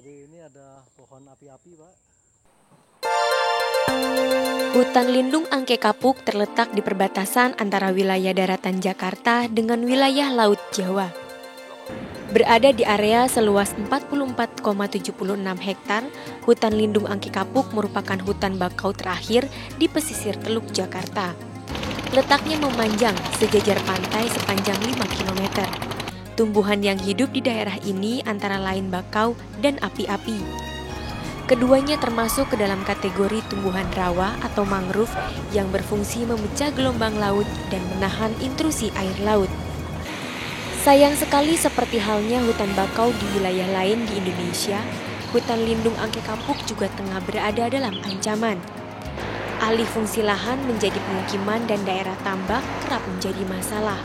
Jadi ini ada pohon api-api, Pak. Hutan lindung Angke Kapuk terletak di perbatasan antara wilayah daratan Jakarta dengan wilayah Laut Jawa. Berada di area seluas 44,76 hektar, hutan lindung Angke Kapuk merupakan hutan bakau terakhir di pesisir Teluk Jakarta. Letaknya memanjang sejajar pantai sepanjang 5 km. Tumbuhan yang hidup di daerah ini antara lain bakau dan api-api. Keduanya termasuk ke dalam kategori tumbuhan rawa atau mangrove yang berfungsi memecah gelombang laut dan menahan intrusi air laut. Sayang sekali seperti halnya hutan bakau di wilayah lain di Indonesia, hutan lindung Angke Kapuk juga tengah berada dalam ancaman. Alih fungsi lahan menjadi pemukiman dan daerah tambak kerap menjadi masalah.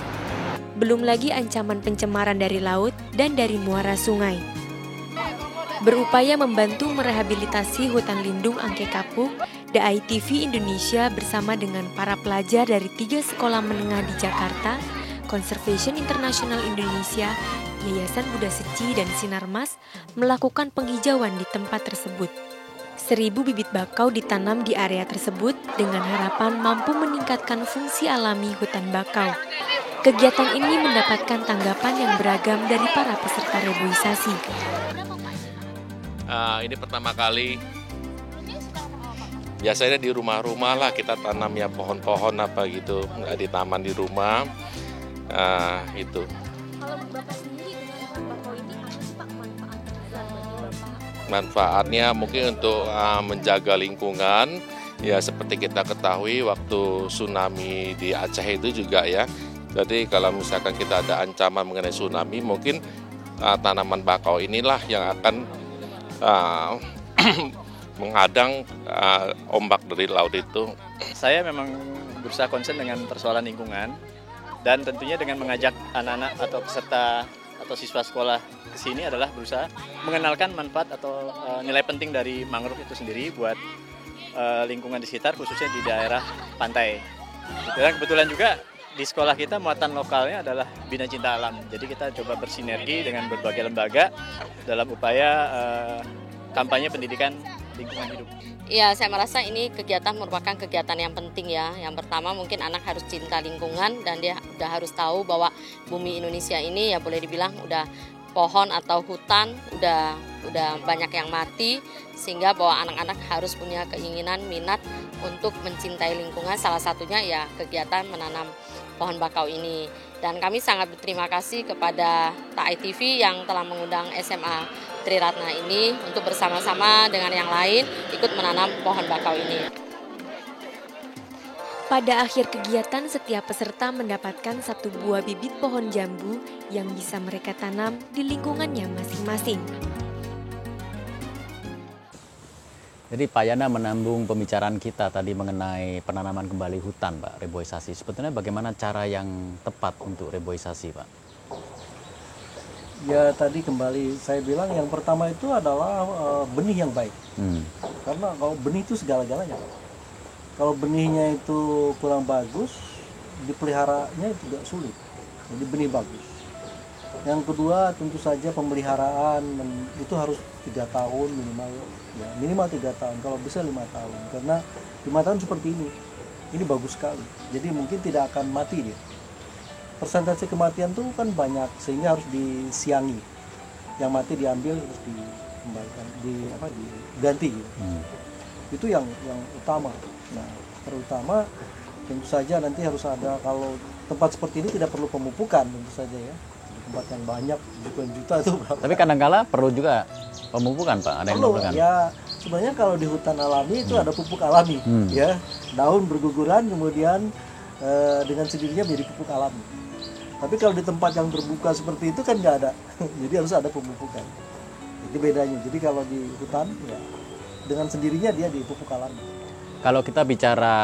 Belum lagi ancaman pencemaran dari laut dan dari muara sungai. Berupaya membantu merehabilitasi hutan lindung Angke Kapuk, The ITV Indonesia bersama dengan para pelajar dari 3 sekolah menengah di Jakarta, Conservation International Indonesia, Yayasan Buddha Seci dan Sinarmas melakukan penghijauan di tempat tersebut. 1.000 bibit bakau ditanam di area tersebut dengan harapan mampu meningkatkan fungsi alami hutan bakau. Kegiatan ini mendapatkan tanggapan yang beragam dari para peserta reboisasi. Ini pertama kali. Biasanya di rumah-rumah lah kita tanam ya pohon-pohon apa gitu, nggak di taman di rumah. Itu. Kalau Bapak sendiri dengan pohon bakau ini apa sih Pak manfaatnya bagi Bapak? Manfaatnya mungkin untuk menjaga lingkungan. Ya seperti kita ketahui waktu tsunami di Aceh itu juga ya. Jadi kalau misalkan kita ada ancaman mengenai tsunami, mungkin tanaman bakau inilah yang akan menghadang ombak dari laut itu. Saya memang berusaha konsen dengan persoalan lingkungan dan tentunya dengan mengajak anak-anak atau peserta atau siswa sekolah ke sini adalah berusaha mengenalkan manfaat atau nilai penting dari mangrove itu sendiri buat lingkungan di sekitar, khususnya di daerah pantai. Dan kebetulan juga di sekolah kita muatan lokalnya adalah Bina Cinta Alam. Jadi kita coba bersinergi dengan berbagai lembaga dalam upaya kampanye pendidikan lingkungan hidup. Iya, saya merasa ini kegiatan merupakan kegiatan yang penting ya. Yang pertama mungkin anak harus cinta lingkungan dan dia udah harus tahu bahwa bumi Indonesia ini ya boleh dibilang udah pohon atau hutan udah banyak yang mati, sehingga bahwa anak-anak harus punya keinginan, minat untuk mencintai lingkungan. Salah satunya ya kegiatan menanam pohon bakau ini. Dan kami sangat berterima kasih kepada TAI TV yang telah mengundang SMA Triratna ini untuk bersama-sama dengan yang lain ikut menanam pohon bakau ini. Pada akhir kegiatan, setiap peserta mendapatkan 1 buah bibit pohon jambu yang bisa mereka tanam di lingkungannya masing-masing. Jadi Pak Yana menambung pembicaraan kita tadi mengenai penanaman kembali hutan, Pak, reboisasi. Sebetulnya bagaimana cara yang tepat untuk reboisasi, Pak? Ya tadi kembali saya bilang yang pertama itu adalah benih yang baik. Karena kalau benih itu segala-galanya. Kalau benihnya itu kurang bagus, dipeliharanya itu juga sulit. Jadi benih bagus. Yang kedua tentu saja pemeliharaan itu harus 3 tahun minimal, ya minimal 3 tahun, kalau bisa 5 tahun, karena 5 tahun seperti ini bagus sekali, jadi mungkin tidak akan mati dia. Persentase kematian tuh kan banyak sehingga harus disiangi, yang mati diambil terus dikembalikan, diganti gitu. Itu yang utama. Nah terutama tentu saja nanti harus ada, kalau tempat seperti ini tidak perlu pemupukan tentu saja ya. Tempat yang banyak juta itu berapa? Tapi kadang-kala perlu juga pemupukan, Pak. Ada yang memerlukan. Ya sebenarnya kalau di hutan alami itu ada pupuk alami, ya daun berguguran kemudian dengan sendirinya menjadi pupuk alami. Tapi kalau di tempat yang terbuka seperti itu kan nggak ada, jadi harus ada pemupukan. Itu bedanya. Jadi kalau di hutan ya dengan sendirinya dia di pupuk alami. Kalau kita bicara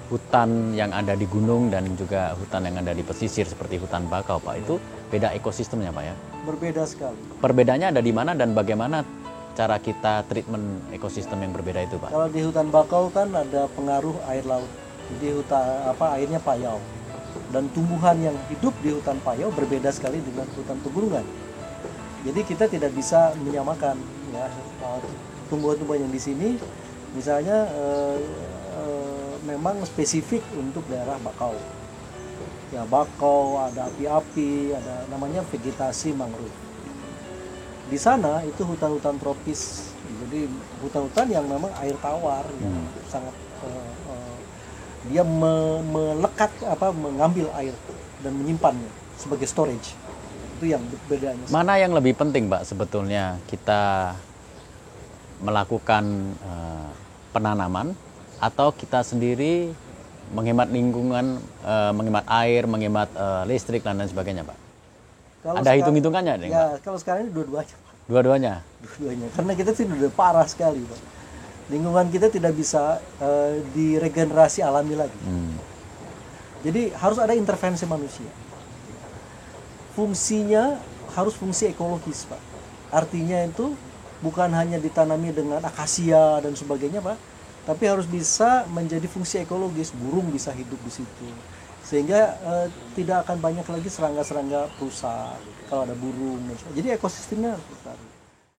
hutan yang ada di gunung dan juga hutan yang ada di pesisir seperti hutan bakau, Pak, itu beda ekosistemnya, Pak ya? Berbeda sekali. Perbedaannya ada di mana dan bagaimana cara kita treatment ekosistem yang berbeda itu, Pak? Kalau di hutan bakau kan ada pengaruh air laut. Jadi airnya payau. Dan tumbuhan yang hidup di hutan payau berbeda sekali dengan hutan pegunungan. Jadi kita tidak bisa menyamakan ya. Tumbuhan-tumbuhan yang di sini misalnya memang spesifik untuk daerah bakau. Ya bakau, ada api-api, ada namanya vegetasi mangrove. Di sana itu hutan-hutan tropis, jadi hutan-hutan yang memang air tawar, yang sangat dia melekat mengambil air dan menyimpannya sebagai storage. Itu yang bedanya. Mana yang lebih penting, Pak, sebetulnya kita melakukan penanaman atau kita sendiri menghemat lingkungan, menghemat air, menghemat listrik dan lain sebagainya, Pak? Kalau ada hitung-hitungannya? Ya, kalau sekarang ini dua-duanya. Dua-duanya? Dua-duanya, karena kita sih udah parah sekali, Pak. Lingkungan kita tidak bisa diregenerasi alami lagi. Jadi harus ada intervensi manusia. Fungsinya harus fungsi ekologis, Pak. Artinya itu bukan hanya ditanami dengan akasia dan sebagainya, Pak, tapi harus bisa menjadi fungsi ekologis. Burung bisa hidup di situ, sehingga tidak akan banyak lagi serangga-serangga rusak kalau ada burung dan sebagainya. Jadi ekosistemnya harus besar.